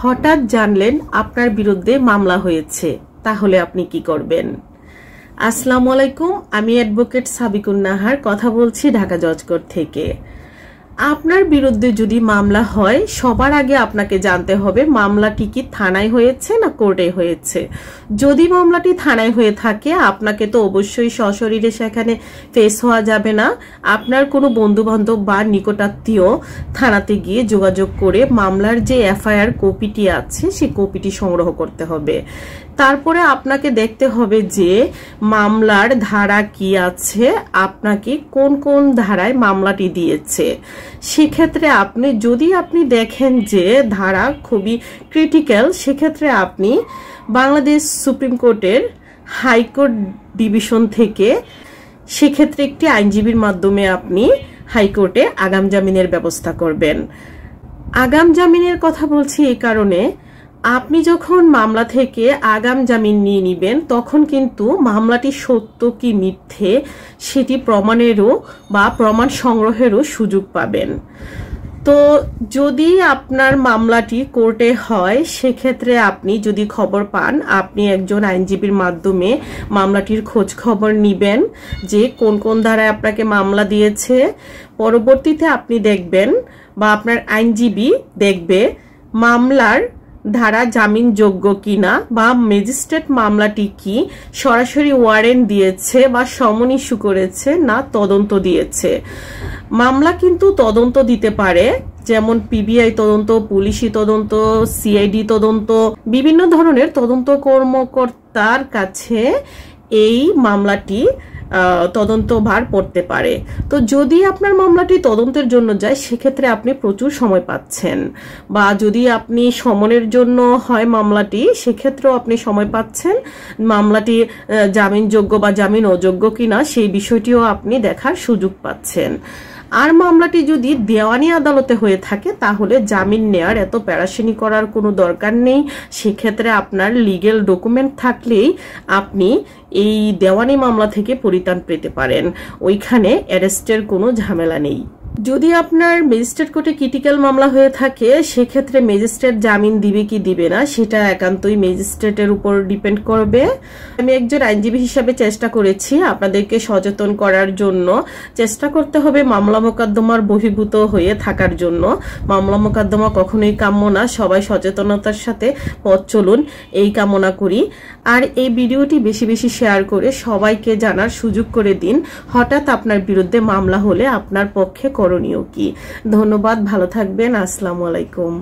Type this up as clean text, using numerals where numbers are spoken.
হঠাৎ জানলেন আপনার বিরুদ্ধে মামলা হয়েছে, তাহলে আপনি কি করবেন? আসসালামু আলাইকুম, আমি অ্যাডভোকেট সাবিকুন নাহার কথা বলছি ঢাকা জজ কোর্ট থেকে। আপনার বিরুদ্ধে যদি মামলা হয়, সবার আগে আপনাকে জানতে হবে মামলাটি কি থানায় হয়েছে না কোর্টে হয়েছে। যদি মামলাটি থানায় হয়ে থাকে, আপনাকে তো অবশ্যই সশরীরে সেখানে ফেস হওয়া যাবে না। আপনার কোনো বন্ধু বান্ধব বা নিকটাত্মীয় থানাতে গিয়ে যোগাযোগ করে মামলার যে এফআইআর কপিটি আছে সেই কপিটি সংগ্রহ করতে হবে। তারপরে আপনাকে দেখতে হবে যে মামলার ধারা কি আছে, আপনাকে কোন কোন ধারায় মামলাটি দিয়েছে। সেক্ষেত্রে যদি আপনি দেখেন যে ধারা খুবই ক্রিটিক্যাল, সেক্ষেত্রে আপনি বাংলাদেশ সুপ্রিম কোর্টের হাইকোর্ট ডিভিশন থেকে সেক্ষেত্রে একটি আইনজীবীর মাধ্যমে আপনি হাইকোর্টে আগাম জামিনের ব্যবস্থা করবেন। আগাম জামিনের কথা বলছি এই কারণে, আপনি যখন মামলা থেকে আগাম জামিন নিয়ে নিবেন, তখন কিন্তু মামলাটি সত্য কি মিথ্যে সেটি প্রমাণেরও বা প্রমাণ সংগ্রহেরও সুযোগ পাবেন। তো যদি আপনার মামলাটি কোর্টে হয়, সেক্ষেত্রে আপনি যদি খবর পান, আপনি একজন আইনজীবীর মাধ্যমে মামলাটির খোঁজ খবর নিবেন যে কোন কোন ধারায় আপনাকে মামলা দিয়েছে। পরবর্তীতে আপনি দেখবেন বা আপনার আইনজীবী দেখবে মামলার ধারা জামিনযোগ্য কিনা, বা ম্যাজিস্ট্রেট মামলাটি কি সরাসরি ওয়ারেন্ট দিয়েছে বা সমন ইস্যু করেছে না তদন্ত দিয়েছে। মামলা কিন্তু তদন্ত দিতে পারে, যেমন পিবিআই তদন্ত, পুলিশি তদন্ত, সিআইডি তদন্ত, বিভিন্ন ধরনের তদন্ত কর্মকর্তার কাছে এই মামলাটি তদন্তভার পড়তে পারে। তো যদি আপনার মামলাটি তদন্তের জন্য যায়, সেক্ষেত্রে আপনি প্রচুর সময় পাচ্ছেন, বা যদি আপনি সমনের জন্য হয় মামলাটি, সেক্ষেত্রেও আপনি সময় পাচ্ছেন। মামলাটি জামিনযোগ্য বা জামিন অযোগ্য কিনা সেই বিষয়টিও আপনি দেখার সুযোগ পাচ্ছেন। আর মামলাটি যদি দেওয়ানি আদালতে হয়ে থাকে, তাহলে জামিন নেয়ার এত প্যারাশানি করার কোনো দরকার নেই। সেক্ষেত্রে আপনার লিগেল ডকুমেন্ট থাকলেই আপনি এই দেওয়ানি মামলা থেকে পরিত্রাণ পেতে পারেন। ওইখানে অ্যারেস্টের কোনো ঝামেলা নেই। যদি আপনার ম্যাজিস্ট্রেট কোর্টে ক্রিটিক্যাল মামলা হয়ে থাকে, সেক্ষেত্রে ম্যাজিস্ট্রেট জামিন দিবে কি দিবে না সেটা একান্তই ম্যাজিস্ট্রেটের উপর ডিপেন্ড করবে। আমি একজন আইনজীবী হিসাবে চেষ্টা করেছি আপনাদেরকে সচেতন করার জন্য। চেষ্টা করতে হবে মামলা মোকদ্দমার বহির্ভূত হয়ে থাকার জন্য। মামলা মোকদ্দমা কখনোই কাম্য না। সবাই সচেতনতার সাথে পথ চলুন, এই কামনা করি। আর এই ভিডিওটি বেশি বেশি শেয়ার করে সবাইকে জানার সুযোগ করে দিন হঠাৎ আপনার বিরুদ্ধে মামলা হলে আপনার পক্ষে করণীয় কি। ধন্যবাদ, ভালো থাকবেন। আসসালামু আলাইকুম।